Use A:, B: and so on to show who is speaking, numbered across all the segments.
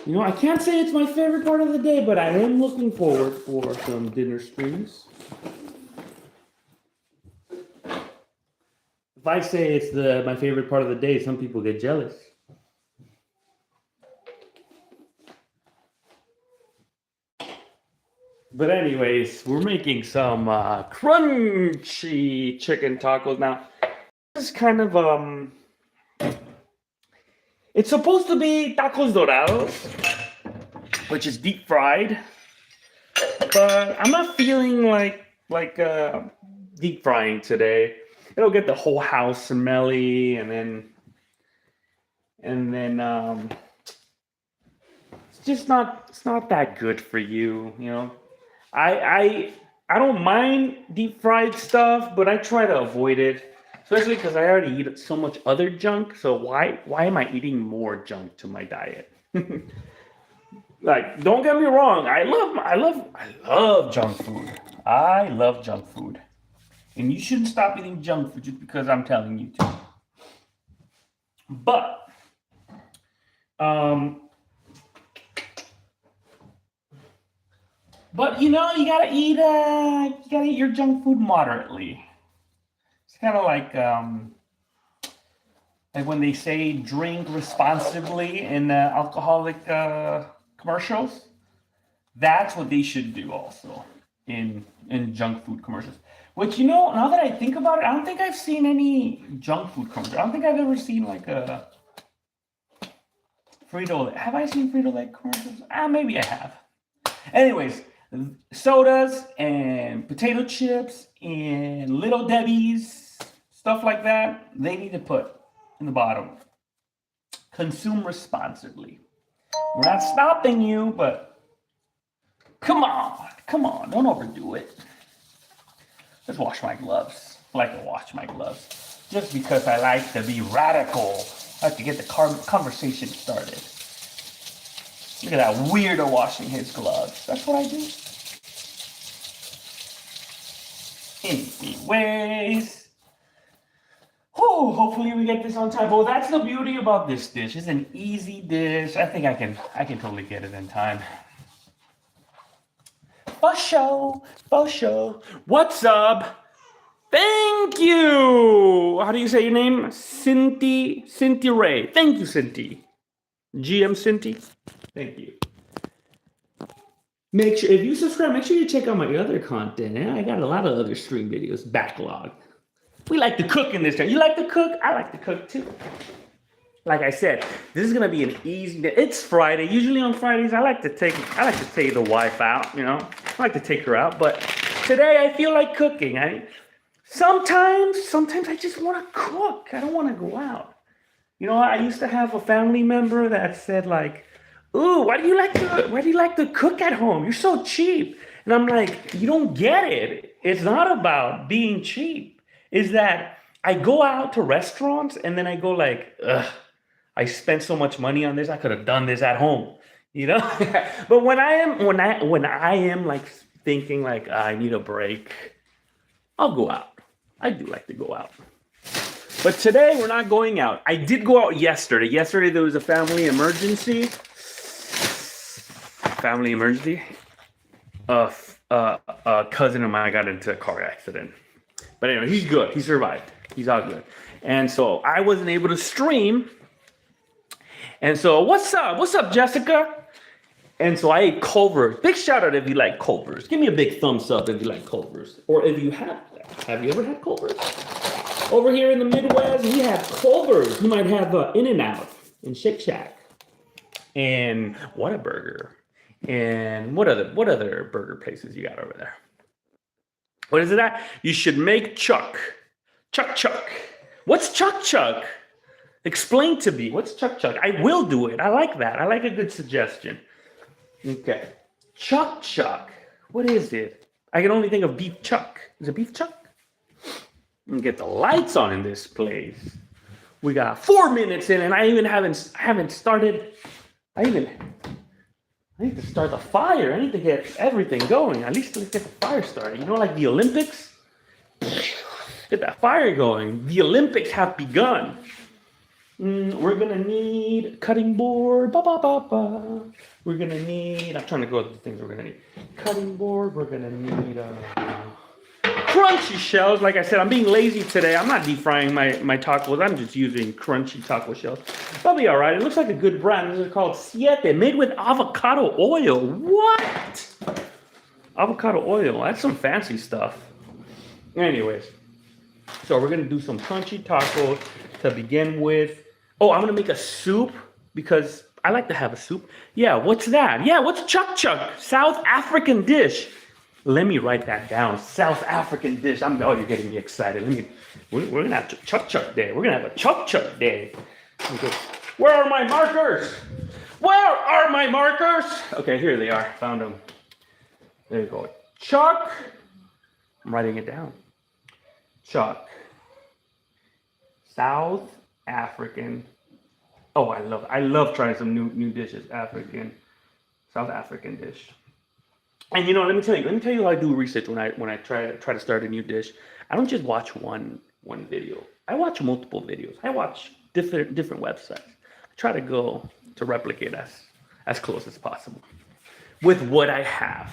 A: You know, I can't say it's my favorite part of the day, but I am looking forward for some dinner streams. If I say it's my favorite part of the day, some people get jealous. But anyways, we're making some crunchy chicken tacos now. This is kind of it's supposed to be tacos dorados, which is deep fried, but I'm not feeling like deep frying today. It'll get the whole house smelly, and then it's not that good for you, you know. I don't mind deep fried stuff, but I try to avoid it, especially because I already eat so much other junk. So why am I eating more junk to my diet? Like, don't get me wrong, I love junk food. I love junk food, and you shouldn't stop eating junk food just because I'm telling you to. But But you know, you gotta eat your junk food moderately. It's kind of like when they say drink responsibly in alcoholic commercials. That's what they should do also in junk food commercials. Which, you know, now that I think about it, I don't think I've seen any junk food commercials. I don't think I've ever seen like a Frito. Have I seen Frito-Lay commercials? Maybe I have. Anyways, sodas and potato chips and Little Debbie's, stuff like that, they need to put in the bottom. Consume responsibly. We're not stopping you, but come on, don't overdo it. Let's wash my gloves. I like to wash my gloves just because I like to be radical. I like to get the conversation started. Look at that weirdo washing his gloves. That's what I do. Anyways. Hopefully we get this on time. Well, that's the beauty about this dish. It's an easy dish. I think I can totally get it in time. For sure. What's up? Thank you. How do you say your name? Cinti Ray. Thank you, Cinti. GM Cinti. Thank you. Make sure, if you subscribe, make sure you check out my other content. I got a lot of other stream videos backlog. We like to cook in this channel. You like to cook? I like to cook too. Like I said, this is gonna be an easy day. It's Friday. Usually on Fridays, I like to take the wife out. You know, I like to take her out. But today, I feel like cooking. Sometimes I just want to cook. I don't want to go out. You know, I used to have a family member that said like, "Ooh, why do you like to cook at home? You're so cheap." And I'm like, you don't get it. It's not about being cheap. It's that I go out to restaurants and then I go like, ugh, I spent so much money on this. I could have done this at home, you know. But when I am like thinking like I need a break, I'll go out. I do like to go out. But today we're not going out. I did go out yesterday. Yesterday there was a family emergency. A cousin of mine got into a car accident. But anyway, he's good. He survived. He's all good. And so I wasn't able to stream. And so what's up, Jessica? And so I ate Culver's. Big shout out if you like Culver's. Give me a big thumbs up if you like Culver's. Or if you have you ever had Culver's? Over here in the Midwest, we have Culver's. You might have In-N-Out and Shake Shack and Whataburger. And what other burger places you got over there? What is it at? You should make Chuck. Chuck. What's Chuck? Explain to me. What's Chuck? I will do it. I like that. I like a good suggestion. Okay. Chuck. What is it? I can only think of beef chuck. Is it beef chuck? Let me get the lights on in this place. We got 4 minutes in, and I haven't started. I need to start the fire. I need to get everything going. At least let's get the fire started. You know, like the Olympics? Get that fire going. The Olympics have begun. We're gonna need cutting board. Ba ba ba ba. We're gonna need. I'm trying to go with the things we're gonna need. Cutting board. We're gonna need crunchy shells. Like I said, I'm being lazy today. I'm not deep frying my tacos. I'm just using crunchy taco shells. That'll be all right. It looks like a good brand. This is called Siete, made with avocado oil. What? Avocado oil. That's some fancy stuff. Anyways, so we're gonna do some crunchy tacos to begin with. Oh, I'm gonna make a soup because I like to have a soup. Yeah, what's that? Yeah, what's chuck chuck? South African dish. Let me write that down. South African dish. Oh, you're getting me excited. We're gonna have chuck chuck day. We're gonna have a chuck chuck day. Okay. Where are my markers? Where are my markers? Okay, here they are. Found them. There you go. Chuck. I'm writing it down. Chuck. South African. Oh, I love trying some new dishes. South African dish. And let me tell you how I do research when I try to start a new dish. I don't just watch one video. I watch multiple videos. I watch different websites. I try to go to replicate as close as possible with what I have.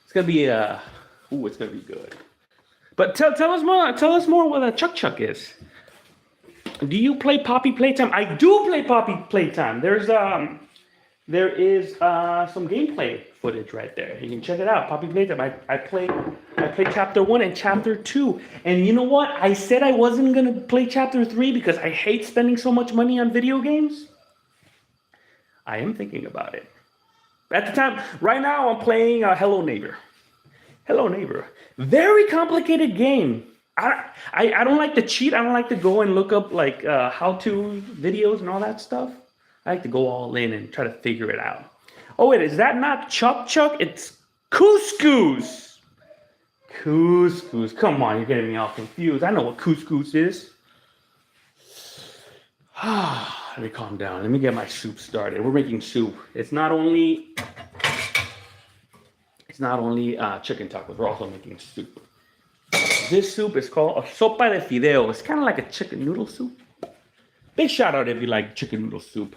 A: It's gonna be it's gonna be good. But tell us more what a chuck chuck is. Do you play Poppy Playtime? I do play Poppy Playtime. There is some gameplay footage right there. You can check it out. Poppy Playtime. I play chapter 1 and chapter 2. And you know what? I said I wasn't gonna play chapter 3 because I hate spending so much money on video games. I am thinking about it. At the time, right now I'm playing Hello Neighbor. Hello Neighbor. Very complicated game. I don't like to cheat. I don't like to go and look up like how-to videos and all that stuff. I like to go all in and try to figure it out. Oh wait, is that not chuck chuck? It's couscous. Couscous. Come on, you're getting me all confused. I know what couscous is. Let me calm down. Let me get my soup started. We're making soup. It's not only chicken tacos. We're also making soup. This soup is called a sopa de fideo. It's kind of like a chicken noodle soup. Big shout out if you like chicken noodle soup.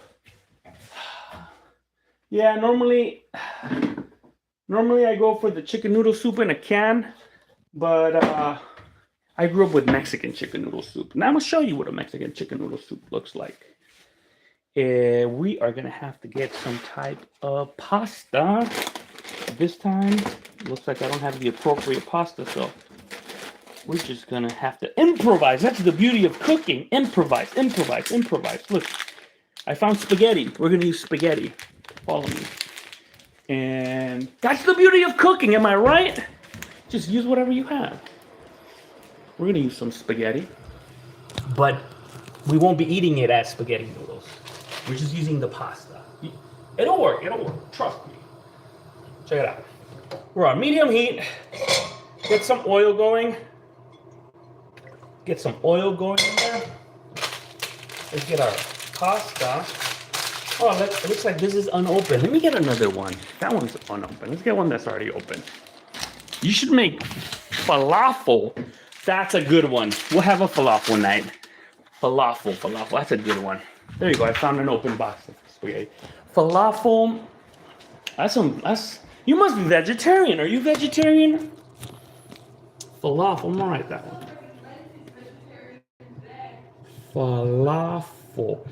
A: Yeah, normally I go for the chicken noodle soup in a can, but I grew up with Mexican chicken noodle soup. Now I'm gonna show you what a Mexican chicken noodle soup looks like. We are gonna have to get some type of pasta. This time, looks like I don't have the appropriate pasta, so we're just gonna have to improvise. That's the beauty of cooking. Improvise. Look, I found spaghetti. We're gonna use spaghetti. Follow me. And that's the beauty of cooking, am I right? Just use whatever you have. We're gonna use some spaghetti, but we won't be eating it as spaghetti noodles. We're just using the pasta. It'll work, trust me. Check it out. We're on medium heat. Get some oil going. Get some oil going in there. Let's get our pasta. Oh, it looks like this is unopened. Let me get another one. That one's unopened. Let's get one that's already open. You should make falafel. That's a good one. We'll have a falafel night. Falafel. That's a good one. There you go. I found an open box of spaghetti. Falafel. You must be vegetarian. Are you vegetarian? Falafel. I'm gonna write that one. Falafel.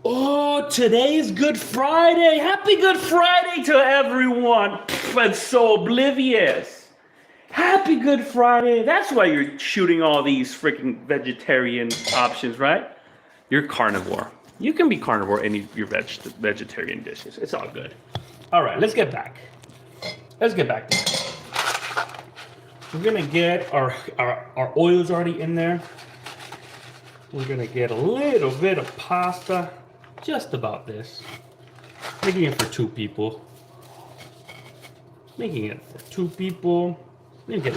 A: Oh, today is Good Friday. Happy Good Friday to everyone. I'm so oblivious. Happy Good Friday. That's why you're shooting all these freaking vegetarian options, right? You're carnivore. You can be carnivore any of your vegetarian dishes. It's all good. All right, let's get back. Let's get back to it. We're gonna get our oils already in there. We're gonna get a little bit of pasta, just about this. Making it for 2 people. Making it for 2 people. Let me get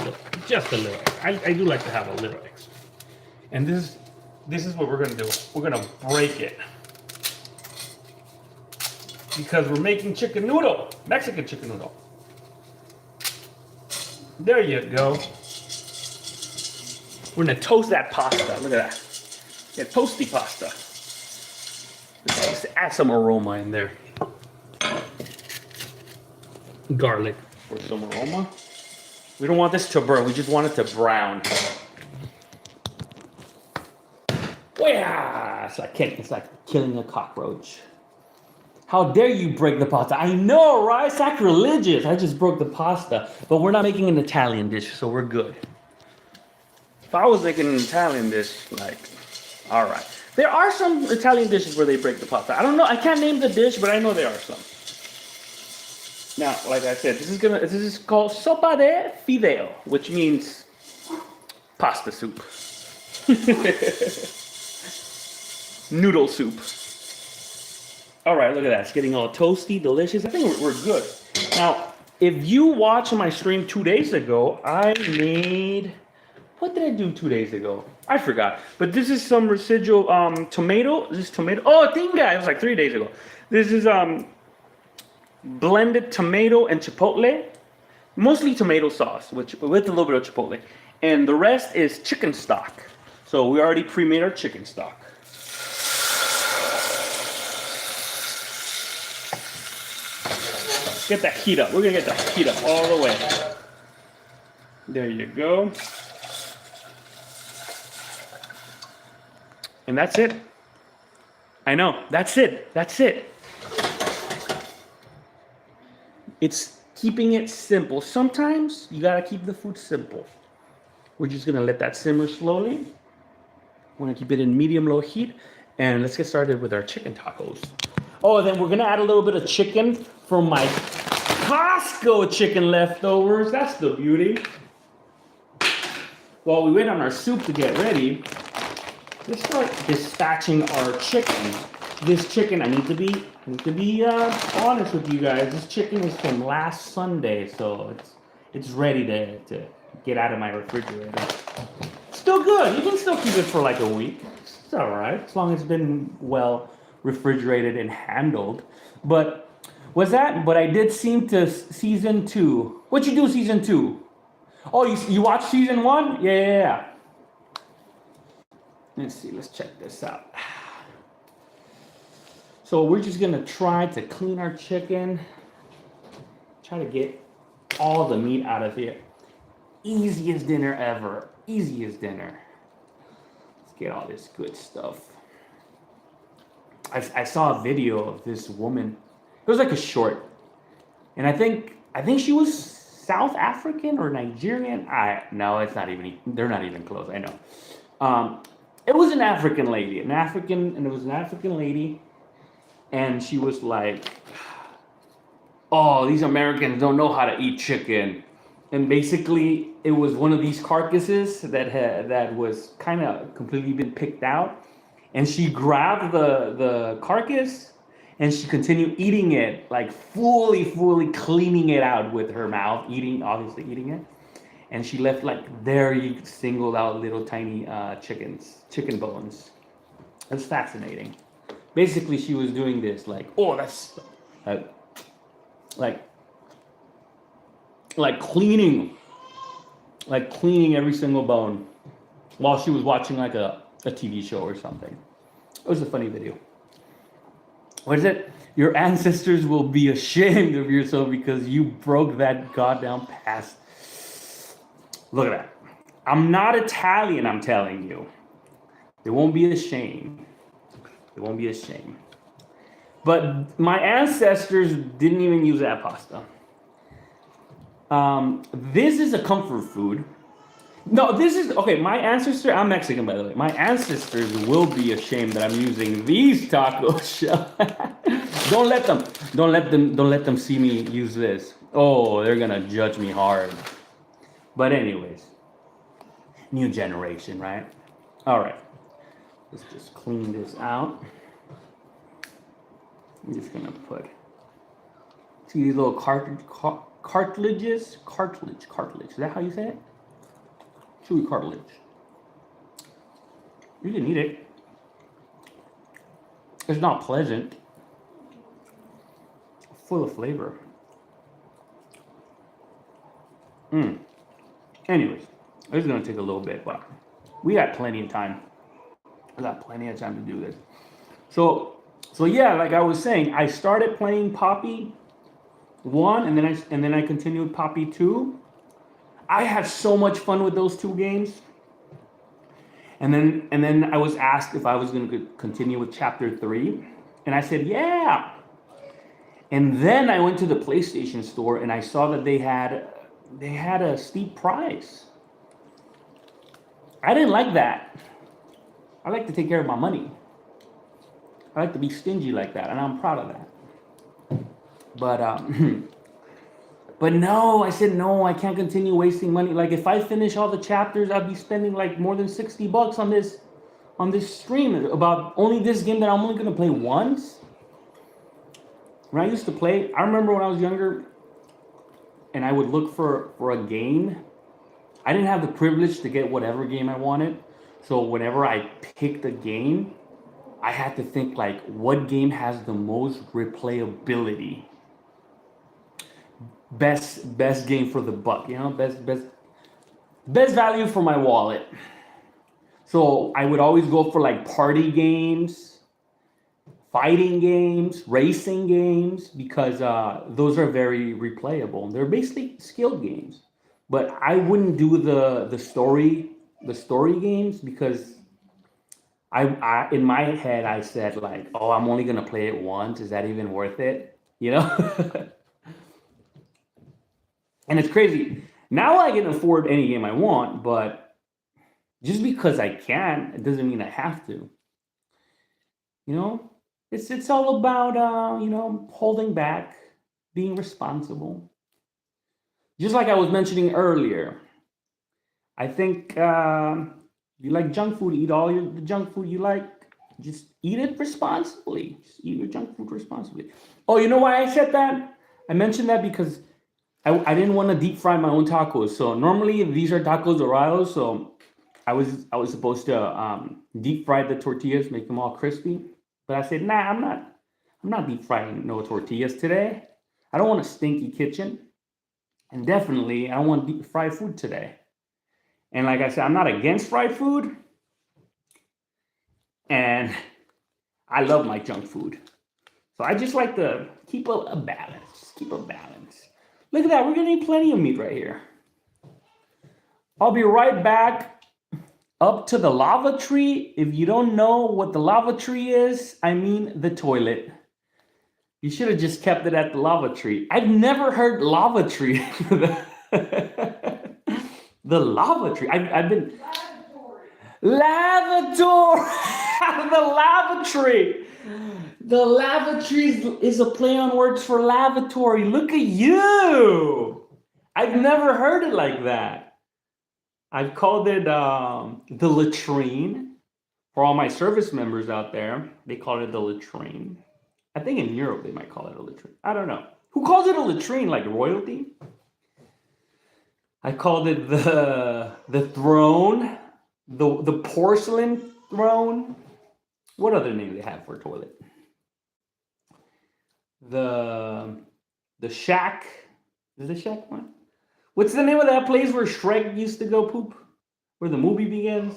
A: just a little. I do like to have a little extra. And this is what we're gonna do. We're gonna break it. Because we're making chicken noodle, Mexican chicken noodle. There you go. We're gonna toast that pasta. Look at that. Yeah, toasty pasta. Let's add some aroma in there. Garlic for some aroma. We don't want this to burn. We just want it to brown. Yeah, it's like killing a cockroach. How dare you break the pasta? I know, right? Sacrilegious. I just broke the pasta. But we're not making an Italian dish, so we're good. If I was making an Italian dish, like, all right. There are some Italian dishes where they break the pasta. I don't know. I can't name the dish, but I know there are some. Now, like I said, this is called sopa de fideo, which means pasta soup. Noodle soup. All right, look at that. It's getting all toasty, delicious. I think we're good. Now, if you watched my stream 2 days ago, I made... What did I do 2 days ago? I forgot. But this is some residual tomato. This is tomato. Oh, tinga. It was like 3 days ago. This is blended tomato and chipotle. Mostly tomato sauce, with a little bit of chipotle. And the rest is chicken stock. So we already pre-made our chicken stock. Get that heat up. We're gonna get that heat up all the way. There you go. And that's it. I know. That's it. That's it. It's keeping it simple. Sometimes you gotta keep the food simple. We're just gonna let that simmer slowly. We're gonna keep it in medium-low heat. And let's get started with our chicken tacos. Oh, then we're gonna add a little bit of chicken from my Costco chicken leftovers. That's the beauty. While we wait on our soup to get ready, let's start dispatching our chicken. This chicken, I need to be honest with you guys. This chicken is from last Sunday, so it's ready to get out of my refrigerator. Still good. You can still keep it for like a week. It's all right, as long as it's been well refrigerated and handled. But I did seem to season 2. What you do season 2? Oh, you watched season 1? Yeah. Let's see. Let's check this out. So we're just gonna try to clean our chicken. Try to get all the meat out of it. Easiest dinner ever. Easiest dinner. Let's get all this good stuff. I saw a video of this woman. It was like a short, and I think she was South African or Nigerian. No, it's not even. They're not even close. I know. It was an African lady, and it was an African lady, and she was like, "Oh, these Americans don't know how to eat chicken," and basically it was one of these carcasses that was kind of completely been picked out. And she grabbed the carcass and she continued eating it, like fully cleaning it out with her mouth, obviously eating it. And she left like very singled out little tiny chicken bones. It was fascinating. Basically, she was doing this like, oh, that's like cleaning every single bone while she was watching like a TV show or something. It was a funny video. What is it? Your ancestors will be ashamed of yourself because you broke that goddamn past. Look at that. I'm not Italian, I'm telling you. They won't be ashamed. They won't be ashamed. But my ancestors didn't even use that pasta. This is a comfort food. No, this is okay. My ancestor, I'm Mexican by the way. My ancestors will be ashamed that I'm using these taco shells. Don't let them see me use this. Oh, they're gonna judge me hard. But anyways, new generation, right? All right, let's just clean this out. I'm just gonna see these little cartilages. Cartilage. Is that how you say it? Chewy cartilage. You can eat it. It's not pleasant. Full of flavor. Anyways, this is gonna take a little bit, but we got plenty of time. I got plenty of time to do this. So So yeah, like I was saying, I started playing Poppy 1, and then I continued Poppy 2. I had so much fun with those two games. And then I was asked if I was going to continue with Chapter 3, and I said yeah. And then I went to the PlayStation store and I saw that they had a steep price. I didn't like that. I like to take care of my money. I like to be stingy like that, and I'm proud of that. But but no, I said no. I can't continue wasting money. Like if I finish all the chapters, I'd be spending like more than $60 on this stream about only this game that I'm only gonna play once. When I used to play, I remember when I was younger, and I would look for a game. I didn't have the privilege to get whatever game I wanted, so whenever I picked a game, I had to think like, what game has the most replayability? Best game for the buck, best value for my wallet. So I would always go for like party games, fighting games, racing games, because those are very replayable. They're basically skill games. But I wouldn't do the story games because I in my head I said like, oh, I'm only gonna play it once. Is that even worth it? And it's crazy. Now I can afford any game I want, but just because I can, it doesn't mean I have to. You know, it's all about holding back, being responsible. Just like I was mentioning earlier, I think you like junk food, eat all the junk food you like. Just eat it responsibly. Just eat your junk food responsibly. Oh, you know why I said that? I mentioned that because I didn't want to deep fry my own tacos. So normally these are tacos dorados. So I was supposed to deep fry the tortillas, make them all crispy. But I said, nah, I'm not deep frying no tortillas today. I don't want a stinky kitchen. And definitely, I don't want deep fried food today. And like I said, I'm not against fried food. And I love my junk food. So I just like to keep a balance. Just keep a balance. Look at that. We're going to need plenty of meat right here. I'll be right back up to the lava tree. If you don't know what the lava tree is, I mean the toilet. You should have just kept it at the lava tree. I've never heard lava tree. The lava tree. I've been... Lavatory. The lava tree. The lavatory is a play on words for lavatory. Look at you. I've never heard it like that. I've called it the latrine. For all my service members out there, they call it the latrine. I think in Europe they might call it a latrine. I don't know. Who calls it a latrine, like royalty? I called it the throne, the porcelain throne. What other name do they have for a toilet? The shack. Is the shack one? What's the name of that place where Shrek used to go poop? Where the movie begins?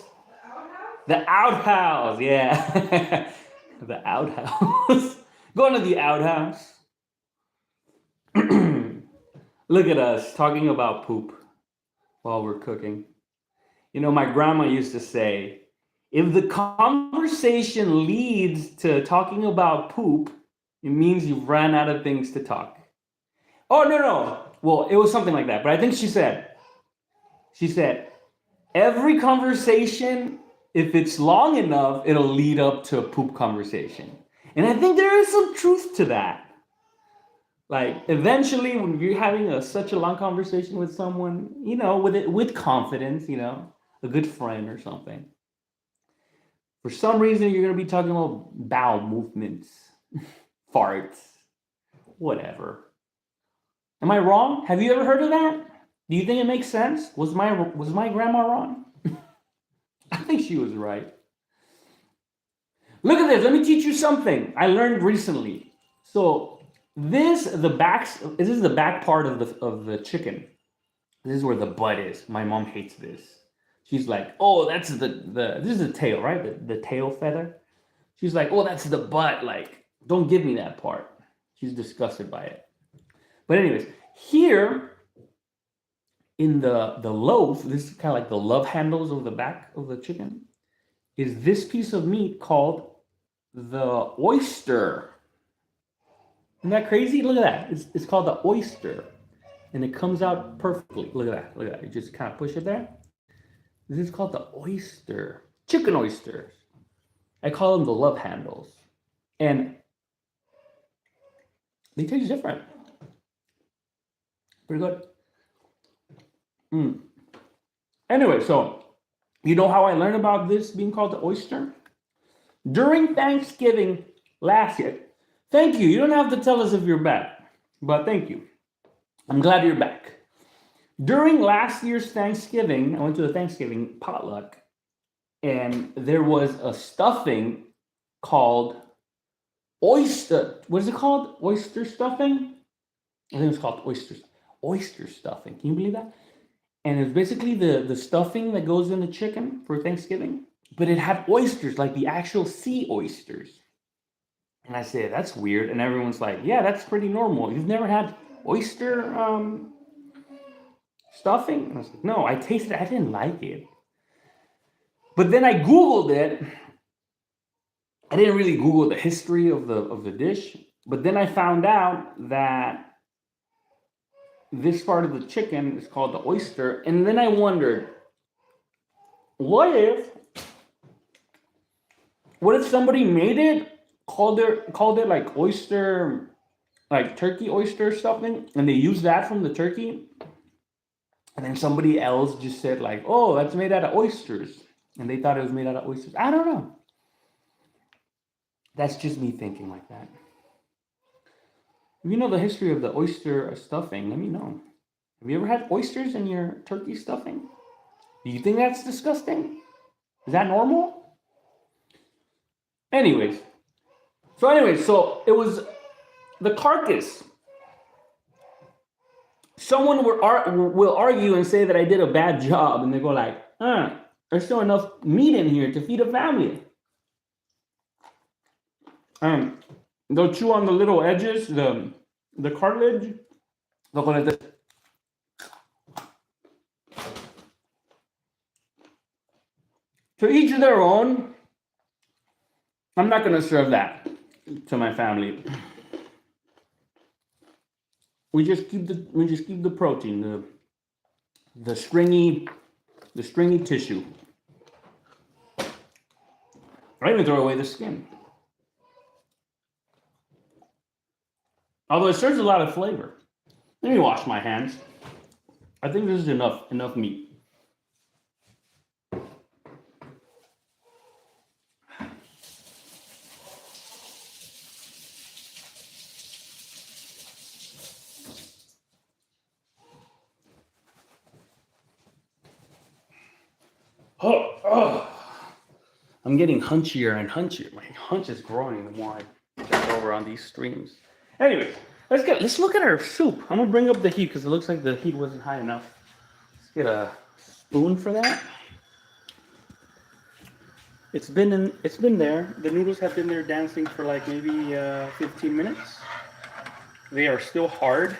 A: The outhouse. Yeah. The outhouse. Going to the outhouse. Look at us talking about poop while we're cooking. My grandma used to say, if the conversation leads to talking about poop, it means you've ran out of things to talk. Oh, no. Well, it was something like that. But I think she said, every conversation, if it's long enough, it'll lead up to a poop conversation. And I think there is some truth to that. Like, eventually, when you're having such a long conversation with someone, with confidence, a good friend or something, for some reason, you're going to be talking about bowel movements, farts, whatever. Am I wrong? Have you ever heard of that? Do you think it makes sense? Was my grandma wrong? I think she was right. Look at this. Let me teach you something I learned recently. So this is the back part of the chicken. This is where the butt is. My mom hates this. She's like, oh, that's this is the tail, right? The tail feather. She's like, oh, that's the butt. Like, Don't give me that part. She's disgusted by it. But anyways, here in the loaf, this is kind of like the love handles of the back of the chicken, is this piece of meat called the oyster. Isn't that crazy? Look at that. It's called the oyster. And it comes out perfectly. Look at that. Look at that. You just kind of push it there. This is called the oyster. Chicken oysters. I call them the love handles. And they taste different. Pretty good. Anyway, so you know how I learned about this being called the oyster? During Thanksgiving last year. Thank you. You don't have to tell us if you're back, but thank you. I'm glad you're back. During last year's Thanksgiving, I went to a Thanksgiving potluck, and there was a stuffing called oyster. What is it called? Oyster stuffing? I think it's called oyster stuffing. Can you believe that? And it's basically the stuffing that goes in the chicken for Thanksgiving, but it had oysters, like the actual sea oysters. And I said, that's weird. And everyone's like, yeah, that's pretty normal. You've never had oyster stuffing? And I was like, no, I tasted it. I didn't like it. But then I Googled it. I didn't really Google the history of the dish. But then I found out that this part of the chicken is called the oyster. And then I wondered, what if somebody made it, called it like oyster, like turkey oyster stuffing, and they used that from the turkey, and then somebody else just said like, oh, that's made out of oysters, and they thought it was made out of oysters. I don't know. That's just me thinking like that. If you know the history of the oyster stuffing, let me know. Have you ever had oysters in your turkey stuffing? Do you think that's disgusting? Is that normal? Anyways, so it was the carcass. Someone will argue and say that I did a bad job, and they go like, there's still enough meat in here to feed a family. They'll chew on the little edges, the cartilage. They'll go like this. To each their own. I'm not gonna serve that to my family. We just keep the protein, the stringy tissue. I even throw away the skin. Although it serves a lot of flavor. Let me wash my hands. I think this is enough meat. Oh. I'm getting hunchier and hunchier. My hunch is growing the more I get over on these streams. Anyway, let's look at our soup. I'm gonna bring up the heat because it looks like the heat wasn't high enough. Let's get a spoon for that. It's been there. The noodles have been there dancing for like maybe 15 minutes. They are still hard.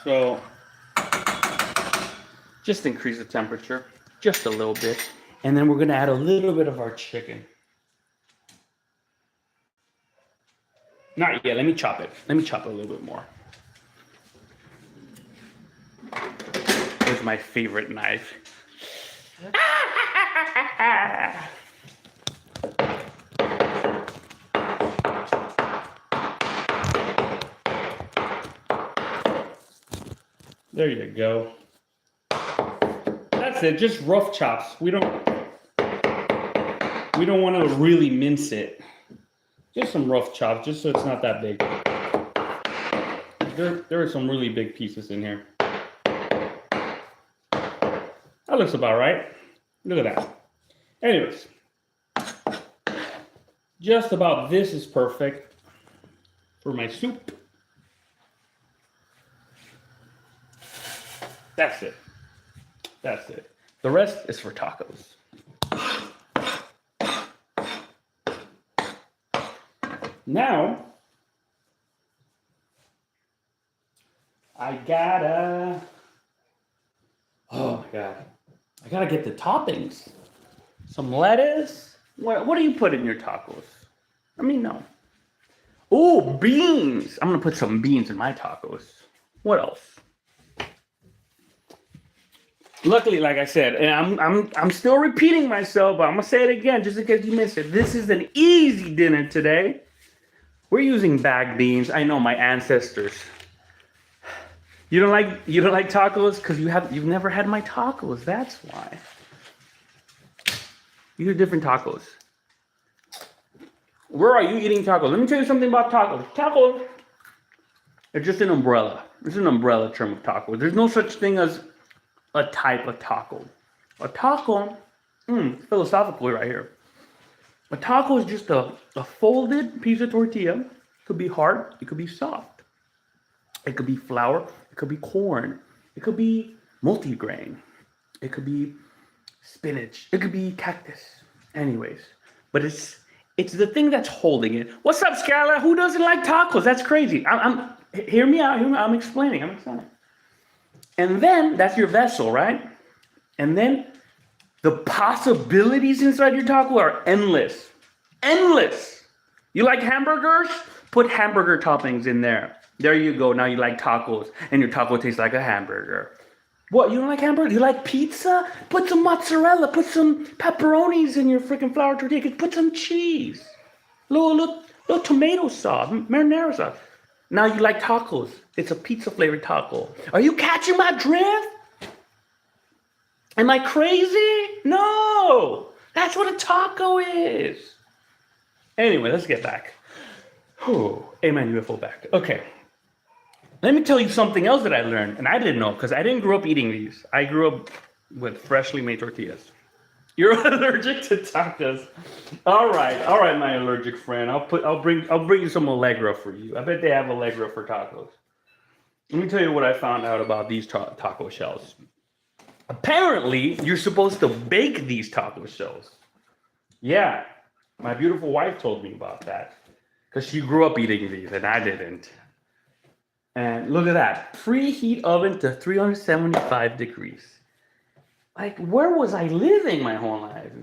A: So just increase the temperature just a little bit. And then we're gonna add a little bit of our chicken. Not yet, let me chop it. Let me chop it a little bit more. Here's my favorite knife. There you go. That's it, just rough chops. We don't want to really mince it. Just some rough chops, just so it's not that big. There are some really big pieces in here. That looks about right. Look at that. Anyways, just about this is perfect for my soup. That's it. That's it. The rest is for tacos. Now, I gotta, oh my God. I gotta get the toppings. Some lettuce. What do you put in your tacos? Let me know. Oh, beans. I'm gonna put some beans in my tacos. What else? Luckily, like I said, and I'm still repeating myself, but I'm gonna say it again just in case you missed it. This is an easy dinner today. We're using bagged beans. I know my ancestors. You don't like tacos because you've never had my tacos. That's why. These are different tacos. Where are you eating tacos? Let me tell you something about tacos. Tacos are just an umbrella. It's an umbrella term of tacos. There's no such thing as a type of taco. A taco, philosophically right here. A taco is just a folded piece of tortilla. It could be hard. It could be soft. It could be flour. It could be corn. It could be multigrain. It could be spinach. It could be cactus. Anyways, but it's the thing that's holding it. What's up, Scala? Who doesn't like tacos? That's crazy. Hear me out. I'm explaining. And then that's your vessel, right? And then the possibilities inside your taco are endless. Endless. You like hamburgers? Put hamburger toppings in there. There you go. Now you like tacos, and your taco tastes like a hamburger. What, you don't like hamburger? You like pizza? Put some mozzarella. Put some pepperonis in your freaking flour tortilla. Put some cheese. Little tomato sauce, marinara sauce. Now you like tacos. It's a pizza flavored taco. Are you catching my drift? Am I crazy? No. That's what a taco is. Anyway, let's get back. Amen, UFO back. Okay. Let me tell you something else that I learned, and I didn't know because I didn't grow up eating these. I grew up with freshly made tortillas. You're allergic to tacos. All right, my allergic friend. I'll bring you some Allegra for you. I bet they have Allegra for tacos. Let me tell you what I found out about these taco shells. Apparently, you're supposed to bake these taco shells. Yeah, my beautiful wife told me about that because she grew up eating these and I didn't. And look at that. Preheat oven to 375 degrees. Like, where was I living my whole life,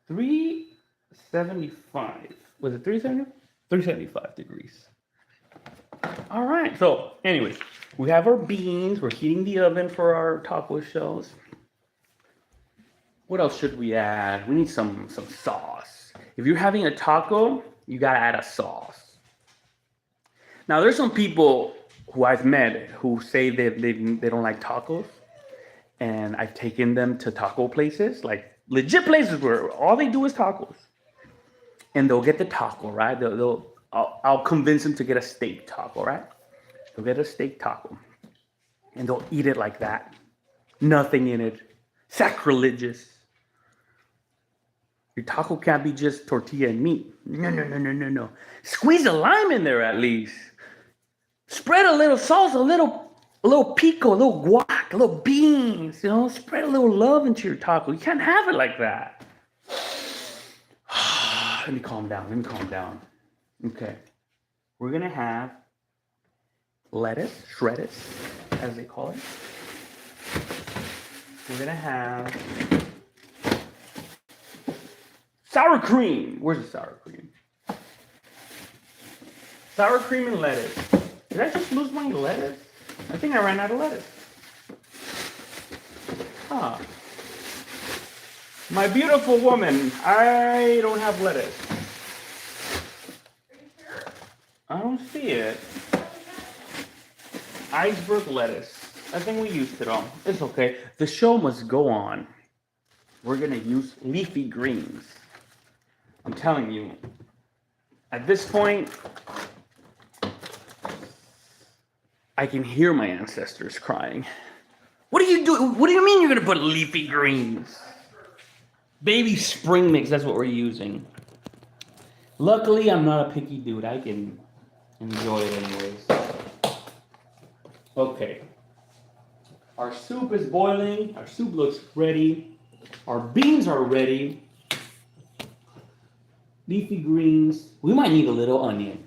A: 375. Was it 370? 375 degrees. All right. So, anyways, we have our beans. We're heating the oven for our taco shells. What else should we add? We need some sauce. If you're having a taco, you got to add a sauce. Now, there's some people who I've met who say that they don't like tacos. And I've taken them to taco places, like legit places where all they do is tacos. And they'll get the taco, right? I'll convince them to get a steak taco, right? They'll get a steak taco. And they'll eat it like that. Nothing in it. Sacrilegious. Your taco can't be just tortilla and meat. No. Squeeze a lime in there at least. Spread a little salsa, a little pico, a little guac, a little beans, Spread a little love into your taco. You can't have it like that. Let me calm down. Okay. We're going to have lettuce, shredded, as they call it. We're going to have sour cream. Where's the sour cream? Sour cream and lettuce. Did I just lose my lettuce? I think I ran out of lettuce. My beautiful woman, I don't have lettuce.
B: Are you sure?
A: I don't see it. Iceberg lettuce. I think we used it all. It's okay. The show must go on. We're going to use leafy greens. I'm telling you, at this point, I can hear my ancestors crying. What do you do? What do you mean you're going to put leafy greens? Baby spring mix, that's what we're using. Luckily, I'm not a picky dude. I can enjoy it anyways. Okay. Our soup is boiling. Our soup looks ready. Our beans are ready. leafy greens. We might need a little onion.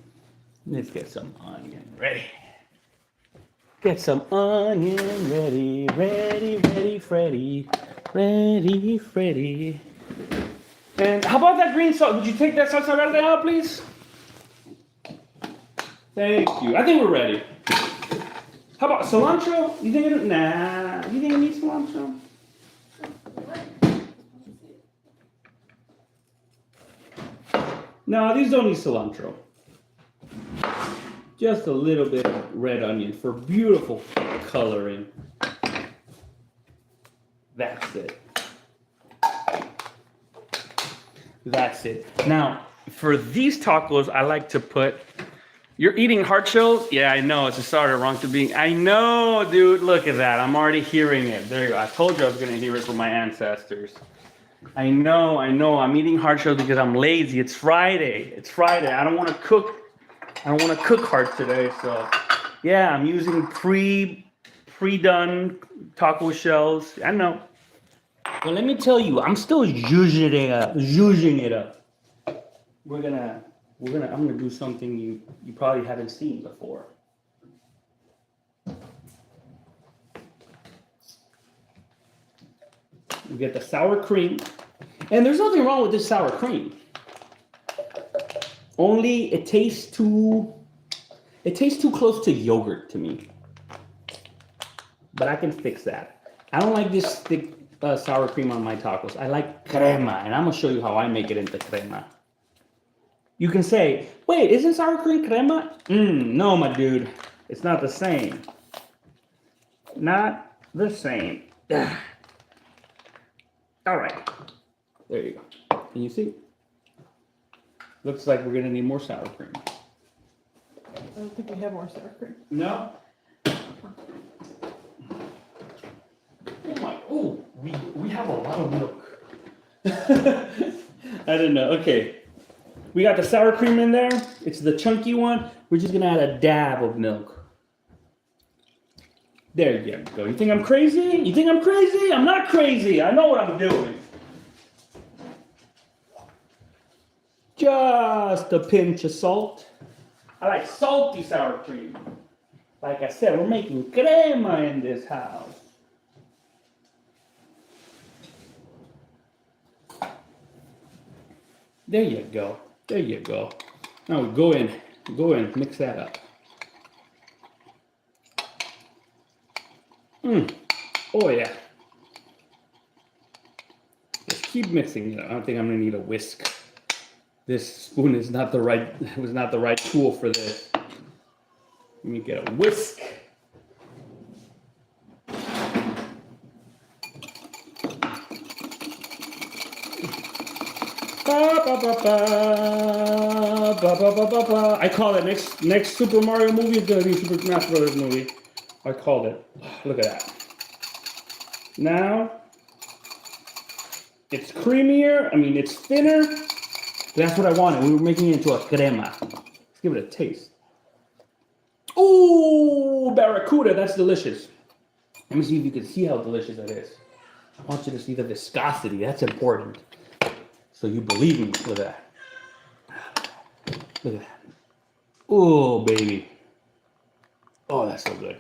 A: Let's get some onion ready. Get some onion ready, ready, Freddy. Ready, Freddy. And how about that green sauce? Would you take that salsa verde out, please? Thank you. I think we're ready. How about cilantro? You think it? Nah. You think it needs cilantro? No, these don't need cilantro. Just a little bit of red onion for beautiful coloring. That's it. That's it. Now, for these tacos, I like to put. You're eating hard shells? Yeah, I know. It's a starter wrong to be. I know, dude. Look at that. I'm already hearing it. There you go. I told you I was going to hear it from my ancestors. I know. I'm eating hard shells because I'm lazy. It's Friday. I don't want to cook. I don't want to cook hard today. So, yeah, I'm using pre-done taco shells. I know. Well, let me tell you, I'm still zhuzhing it up. I'm gonna do something you probably haven't seen before. We get the sour cream, and there's nothing wrong with this sour cream. Only it tastes too close to yogurt to me. But I can fix that. I don't like this thick sour cream on my tacos. I like crema, and I'm gonna show you how I make it into crema. You can say, wait, isn't sour cream crema? No, my dude. It's not the same. Not the same. All right. There you go. Can you see? Looks like we're going to need more sour cream.
B: I don't think we have more sour cream.
A: No? Oh, we have a lot of milk. I don't know. Okay. We got the sour cream in there. It's the chunky one. We're just going to add a dab of milk. There you go. You think I'm crazy? You think I'm crazy? I'm not crazy. I know what I'm doing. Just a pinch of salt. I like salty sour cream. Like I said, we're making crema in this house. There you go. There you go. Now go in, mix that up. Oh yeah. Just keep mixing it. I don't think I'm gonna need a whisk. This spoon is not the right. Was not the right tool for this. Let me get a whisk. I call it next Super Mario movie is gonna be Super Smash Brothers movie. I called it. Look at that. Now it's creamier. I mean, it's thinner. That's what I wanted. We were making it into a crema. Let's give it a taste. Ooh, barracuda. That's delicious. Let me see if you can see how delicious that is. I want you to see the viscosity. That's important. So you believe me. Look at that. Look at that. Oh, baby. Oh, that's so good.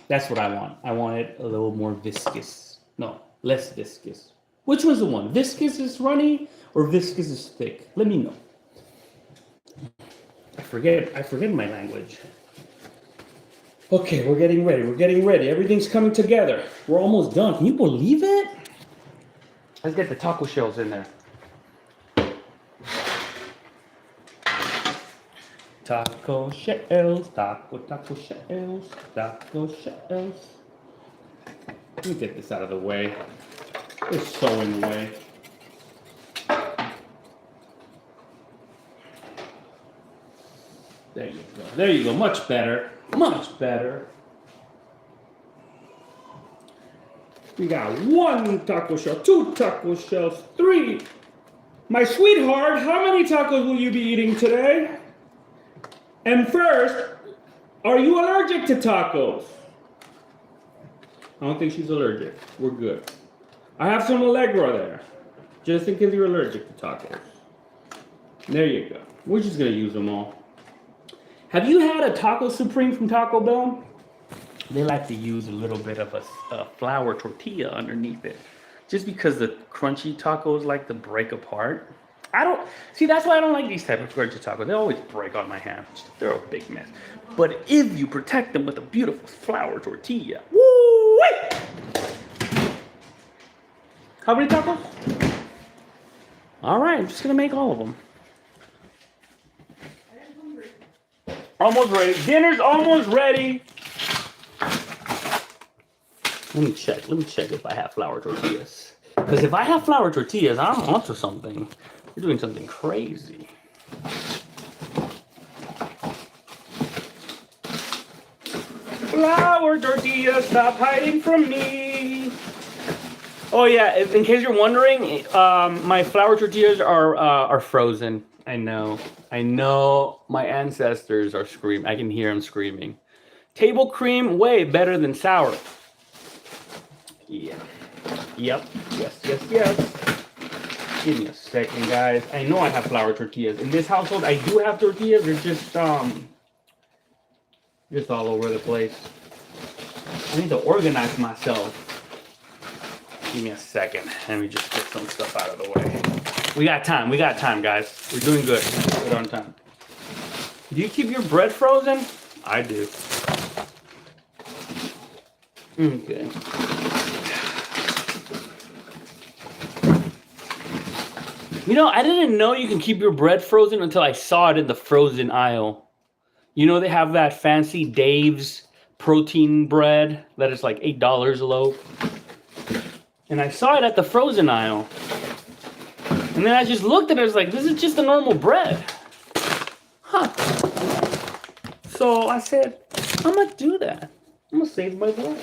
A: That's what I want. I want it a little more viscous. No, less viscous. Which one's the one? Viscous is runny or viscous is thick? Let me know. I forget my language. Okay, we're getting ready. Everything's coming together. We're almost done. Can you believe it? Let's get the taco shells in there. Taco shells, taco shells, taco shells. Let me get this out of the way. It's so in the way. There you go. There you go. Much better. Much better. We got 1 taco shell, 2 taco shells, 3. My sweetheart, how many tacos will you be eating today? And first, are you allergic to tacos? I don't think she's allergic. We're good. I have some Allegro there, just in case you're allergic to tacos. There you go. We're just gonna use them all. Have you had a taco supreme from Taco Bell? They like to use a little bit of a flour tortilla underneath it, just because the crunchy tacos like to break apart. I don't see. That's why I don't like these type of crunchy tacos. They always break on my hand. They're a big mess. But if you protect them with a beautiful flour tortilla, woo! How many tacos? All right, I'm just gonna make all of them. Almost ready. Dinner's almost ready. Let me check if I have flour tortillas. Because if I have flour tortillas, I'm onto something. We're doing something crazy. Flour tortillas, stop hiding from me. Oh yeah, in case you're wondering, my flour tortillas are frozen. I know. My ancestors are screaming. I can hear them screaming. Table cream, way better than sour. Yeah. Yep. Yes. Give me a second, guys. I know I have flour tortillas. In this household, I do have tortillas. They're just all over the place. I need to organize myself. Give me a second. Let me just get some stuff out of the way. We got time, guys. We're doing good. Good on time. Do you keep your bread frozen? I do. Okay. You know, I didn't know you can keep your bread frozen until I saw it in the frozen aisle. You know, they have that fancy Dave's protein bread that is like $8 a loaf. And I saw it at the frozen aisle. And then I just looked at it, I was like, this is just a normal bread. Huh. So I said, I'm gonna do that. I'm gonna save my bread.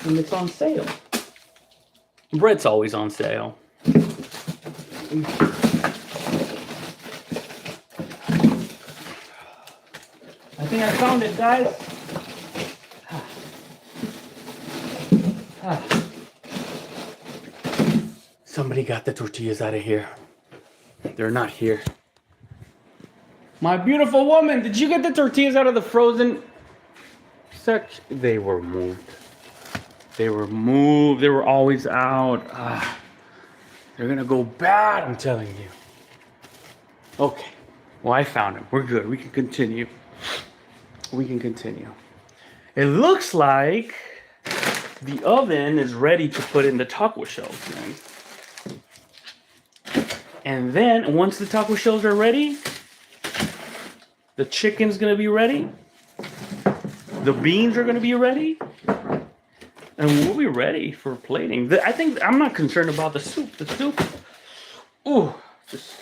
A: And it's on sale. Bread's always on sale. I think I found it, guys. Somebody got the tortillas out of here. They're not here. My beautiful woman, did you get the tortillas out of the frozen section? They were moved. They were always out. They're gonna go bad, I'm telling you. Okay. Well, I found them. We're good. We can continue. It looks like the oven is ready to put in the taco shells, man. And then once the taco shells are ready, the chicken's gonna be ready. The beans are gonna be ready. And we'll be ready for plating. I think I'm not concerned about the soup. The soup, ooh, just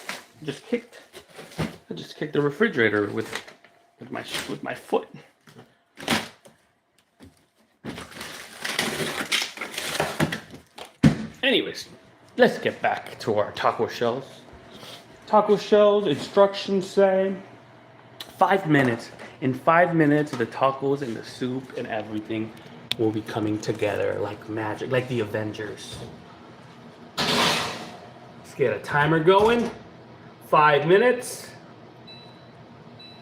A: kicked. I just kicked the refrigerator with my foot. Anyways, let's get back to our taco shells. Taco shells, instructions say 5 minutes. In 5 minutes, the tacos and the soup and everything will be coming together like magic, like the Avengers. Let's get a timer going. 5 minutes.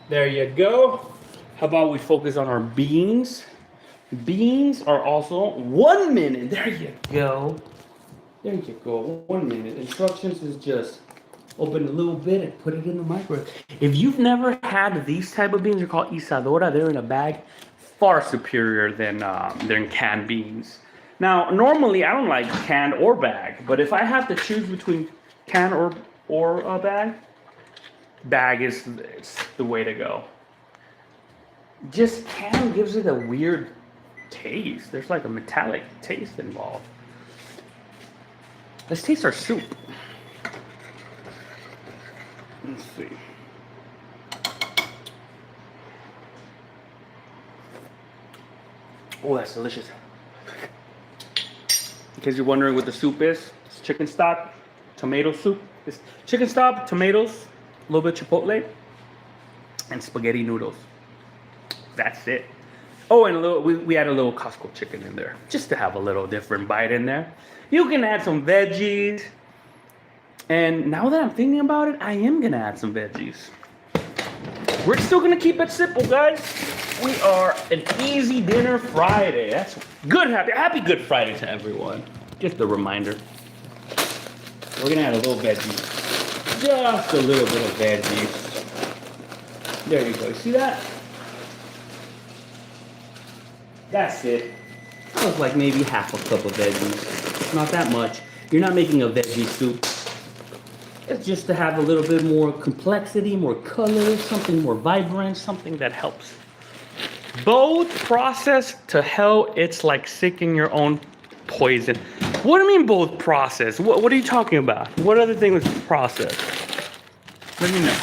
A: There you go. How about we focus on our beans? Beans are also 1 minute. There you go. 1 minute. Instructions is just open a little bit and put it in the microwave. If you've never had these type of beans, they're called isadora. They're in a bag. Far superior than canned beans. Now, normally I don't like canned or bag, but if I have to choose between can or a bag is the way to go. Just can gives it a weird taste. There's like a metallic taste involved. Let's taste our soup. Let's see. Oh, that's delicious. In case you're wondering what the soup is, it's chicken stock, tomato soup. It's chicken stock, tomatoes, a little bit of chipotle, and spaghetti noodles. That's it. Oh, and a little, we add a little Costco chicken in there, just to have a little different bite in there. You can add some veggies. And now that I'm thinking about it, I am gonna add some veggies. We're still gonna keep it simple, guys. We are an easy dinner Friday. That's good. Happy Good Friday to everyone. Just a reminder. We're gonna add a little veggie. Just a little bit of veggies. There you go. See that? That's it. That was like maybe half a cup of veggies. Not that much. You're not making a veggie soup. It's just to have a little bit more complexity, more color, something more vibrant, something that helps. Both process to hell, it's like seeking your own poison. What do you mean both process? What are you talking about? What other thing is process? Let me know.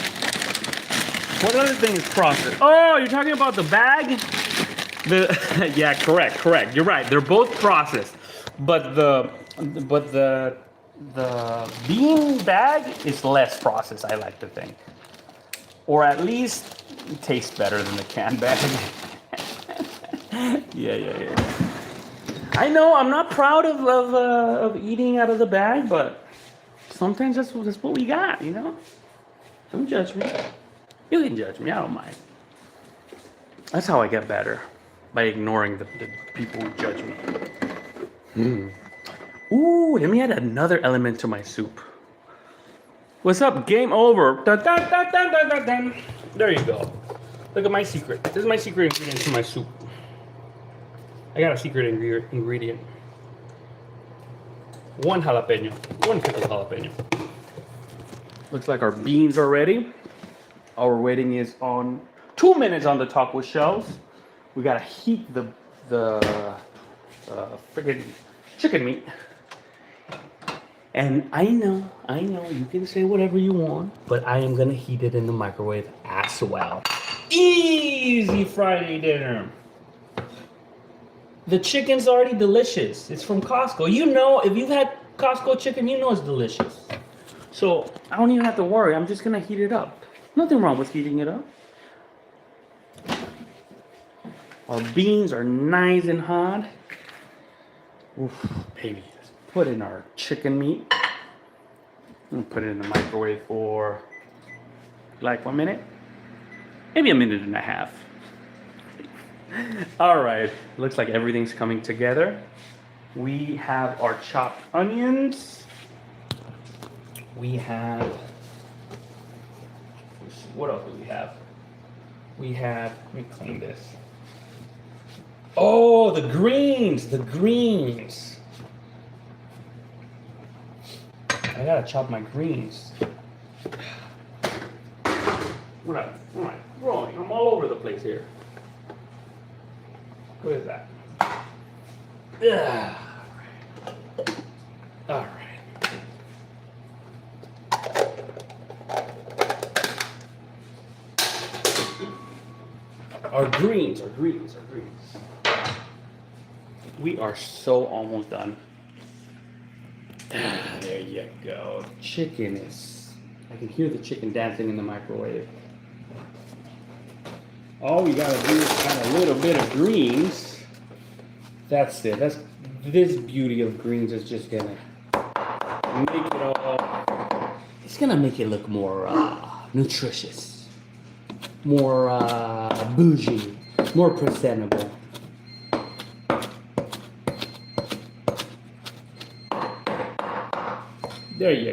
A: What other thing is process? Oh, you're talking about the bag? Yeah, correct. You're right. They're both processed, but the bean bag is less processed, I like to think, or at least it tastes better than the can bag. Yeah. I know I'm not proud of eating out of the bag, but sometimes that's what we got, you know. Don't judge me. You can judge me. I don't mind. That's how I get better, by ignoring the people who judge me. Ooh, let me add another element to my soup. What's up? Game over. Dun, dun, dun, dun, dun, dun, dun. There you go. Look at my secret. This is my secret ingredient to my soup. I got a secret ingredient. One jalapeno. One pickled jalapeno. Looks like our beans are ready. Our waiting is on 2 minutes on the taco shells. We gotta heat the friggin' chicken meat. And I know, you can say whatever you want, but I am gonna heat it in the microwave as well. Easy Friday dinner. The chicken's already delicious. It's from Costco. You know, if you've had Costco chicken, you know it's delicious. So I don't even have to worry. I'm just gonna heat it up. Nothing wrong with heating it up. Our beans are nice and hot. Oof, baby. Put in our chicken meat. I'm gonna put it in the microwave for like 1 minute, maybe a minute and a half. All right, looks like everything's coming together. We have our chopped onions. We have, what else do we have? We have, let me clean this. Oh, the greens. I gotta chop my greens. What am I growing? I'm all over the place here. What is that? Yeah. All right. Our greens. We are so almost done. There you go. Chicken is, I can hear the chicken dancing in the microwave. All we gotta do is add a little bit of greens. That's it. This beauty of greens is just gonna make it all, it's gonna make it look more nutritious, more bougie, more presentable. There you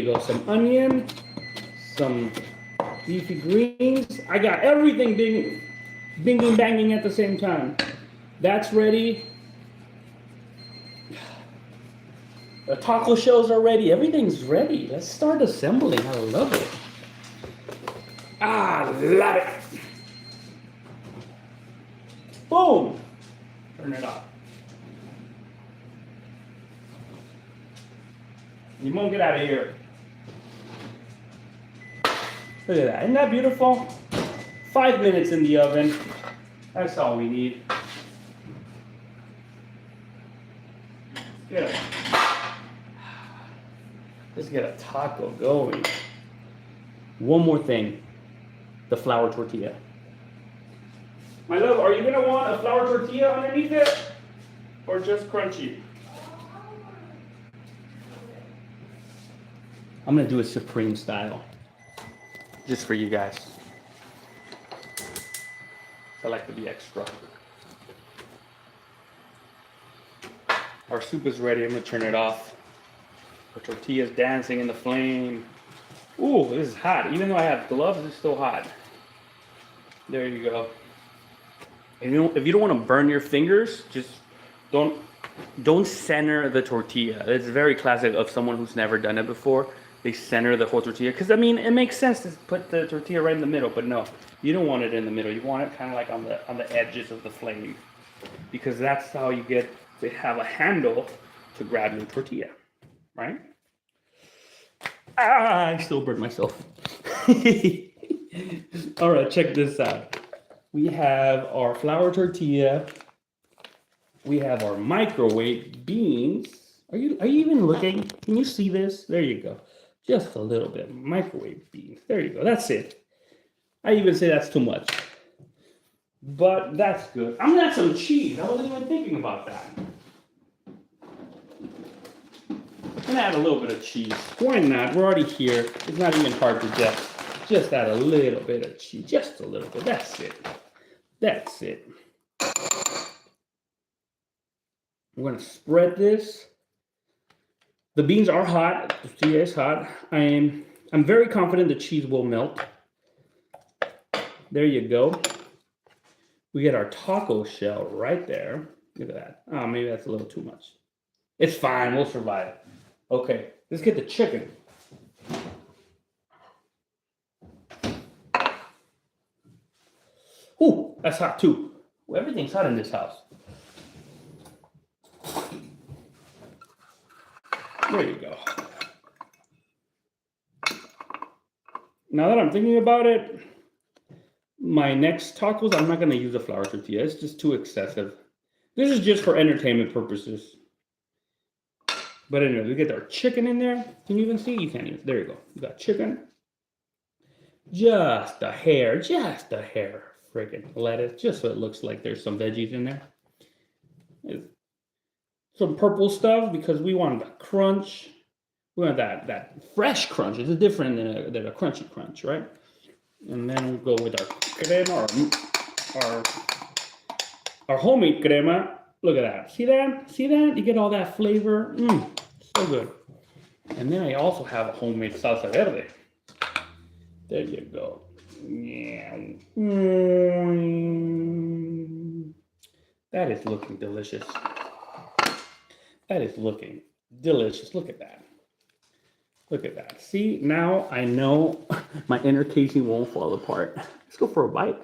A: go. Some onion, some leafy greens. I got everything binging banging at the same time. That's ready. The taco shells are ready. Everything's ready. Let's start assembling. I love it. I love it. Boom. Turn it off. You won't get out of here. Look at that. Isn't that beautiful? 5 minutes in the oven. That's all we need. Let's get a taco going. One more thing. The flour tortilla. My love, are you going to want a flour tortilla underneath it? Or just crunchy? I'm gonna do it Supreme style, just for you guys. I like to be extra. Our soup is ready. I'm gonna turn it off. The tortilla's dancing in the flame. Ooh, this is hot. Even though I have gloves, it's still hot. There you go. And if you don't want to burn your fingers, just don't center the tortilla. It's very classic of someone who's never done it before. They center the whole tortilla because I mean it makes sense to put the tortilla right in the middle, but no, you don't want it in the middle. You want it kind of like on the edges of the flame, because that's how you get to have a handle to grab your tortilla, right? Ah, I still burned myself. All right, check this out. We have our flour tortilla. We have our microwave beans. Are you even looking? Can you see this? There you go. Just a little bit. Microwave beans. There you go. That's it. I even say that's too much. But that's good. I'm gonna add some cheese. I wasn't even thinking about that. I'm gonna add a little bit of cheese. Why not? We're already here. It's not even hard to just add a little bit of cheese. Just a little bit. That's it. That's it. We're gonna spread this. The beans are hot. The tortilla is hot. I'm very confident the cheese will melt. There you go. We get our taco shell right there. Look at that. Oh, maybe that's a little too much. It's fine. We'll survive. Okay, let's get the chicken. Ooh, that's hot too. Well, everything's hot in this house. There you go. Now that I'm thinking about it, my next tacos, I'm not going to use a flour tortilla. It's just too excessive. This is just for entertainment purposes. But anyway, we get our chicken in there. Can you even see? You can't even. There you go. You got chicken. Just a hair. Freaking lettuce. Just so it looks like there's some veggies in there. Some purple stuff because we want the crunch. We want that fresh crunch. It's different than a crunchy crunch, right? And then we'll go with our crema, our homemade crema. Look at that. See that? See that? You get all that flavor. So good. And then I also have a homemade salsa verde. There you go. Yeah. That is looking delicious. That is looking delicious. Look at that. Look at that. See, now I know my inner casing won't fall apart. Let's go for a bite.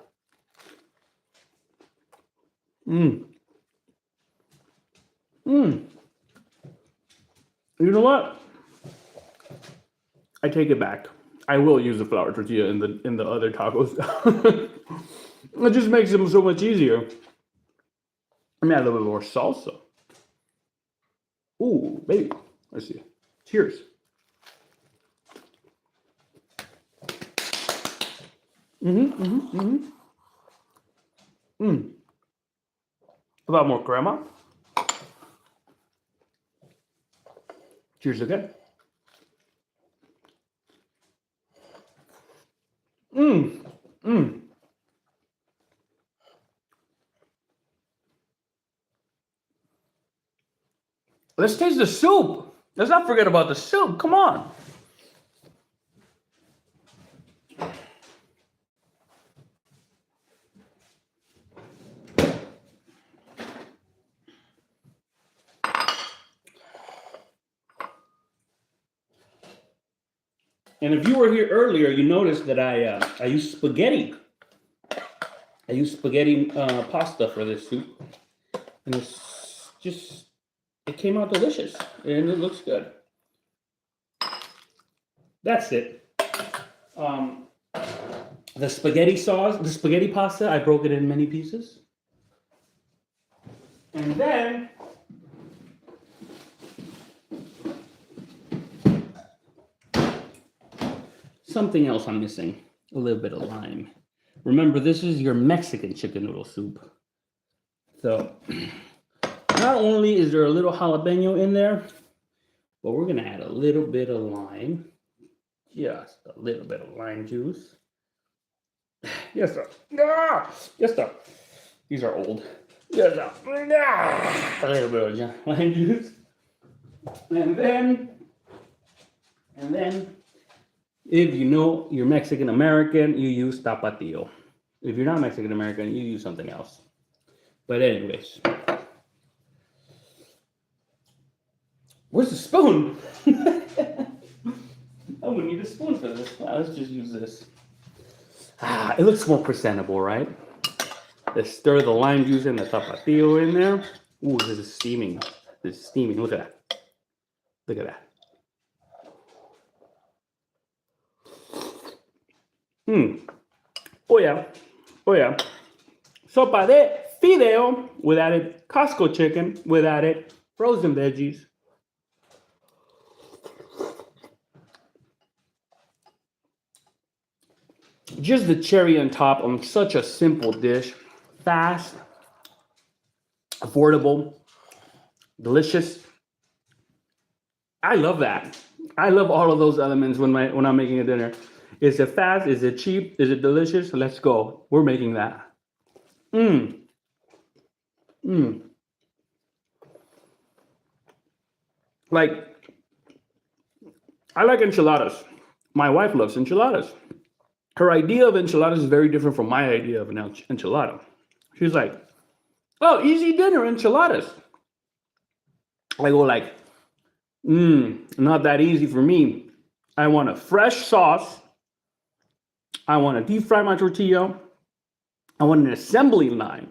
A: You know what? I take it back. I will use the flour tortilla in the other tacos. It just makes them so much easier. Let me add a little bit more salsa. Ooh, baby. Let's see. Cheers. About more crema. Cheers again. Let's taste the soup. Let's not forget about the soup. Come on. And if you were here earlier, you noticed that I used spaghetti. I used spaghetti pasta for this soup, and it came out delicious, and it looks good. That's it. The spaghetti sauce, the spaghetti pasta, I broke it in many pieces, and then something else I'm missing, a little bit of lime. Remember, this is your Mexican chicken noodle soup. So, not only is there a little jalapeno in there, but we're gonna add a little bit of lime just a little bit of lime juice. Yes, sir. Ah! Yes, sir. These are old. Yes, sir. Ah! A little bit of lime juice. And then, if you know you're Mexican American, you use tapatio. If you're not Mexican American, you use something else. But anyways, where's the spoon? Oh, we need a spoon for this. Let's just use this. It looks more presentable, right? Let's stir the lime juice and the tapatio in there. Ooh, this is steaming. This is steaming. Look at that. Look at that. Oh yeah. Oh yeah. Sopa de fideo with added Costco chicken, with added frozen veggies. Just the cherry on top on such a simple dish. Fast, affordable, delicious. I love that. I love all of those elements when I'm making a dinner. Is it fast? Is it cheap? Is it delicious? Let's go. We're making that. Like, I like enchiladas. My wife loves enchiladas. Her idea of enchiladas is very different from my idea of an enchilada. She's like, oh, easy dinner, enchiladas. I go like, not that easy for me. I want a fresh sauce. I want to deep fry my tortilla. I want an assembly line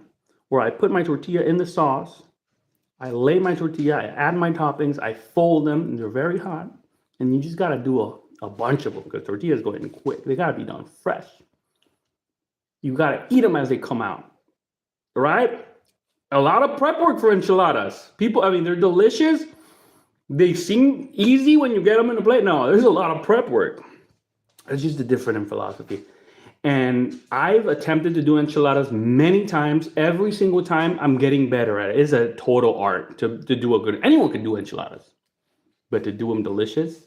A: where I put my tortilla in the sauce. I lay my tortilla, I add my toppings, I fold them, and they're very hot. And you just got to do a bunch of them because tortillas go in quick. They got to be done fresh. You got to eat them as they come out. Right? A lot of prep work for enchiladas. People, I mean, they're delicious. They seem easy when you get them in a plate. No, there's a lot of prep work. It's just a different in philosophy. And I've attempted to do enchiladas many times. Every single time, I'm getting better at it. It's a total art to do a good. Anyone can do enchiladas. But to do them delicious,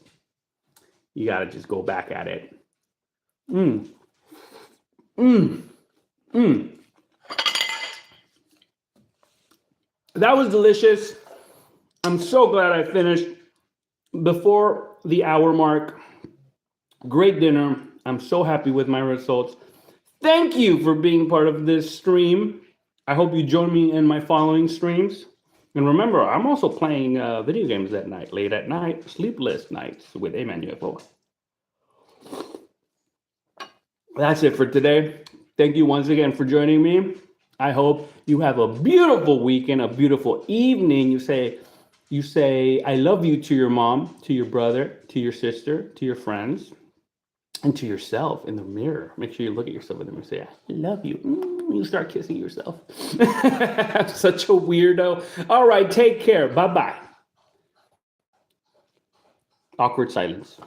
A: you got to just go back at it. That was delicious. I'm so glad I finished before the hour mark. Great dinner. I'm so happy with my results. Thank you for being part of this stream. I hope you join me in my following streams. And remember, I'm also playing video games at night, late at night, sleepless nights with Emmanuel. That's it for today. Thank you once again for joining me. I hope you have a beautiful weekend, a beautiful evening. You say, I love you to your mom, to your brother, to your sister, to your friends, and to yourself in the mirror. Make sure you look at yourself in the mirror and say, I love you. You start kissing yourself. Such a weirdo. All right, take care. Bye-bye. Awkward silence.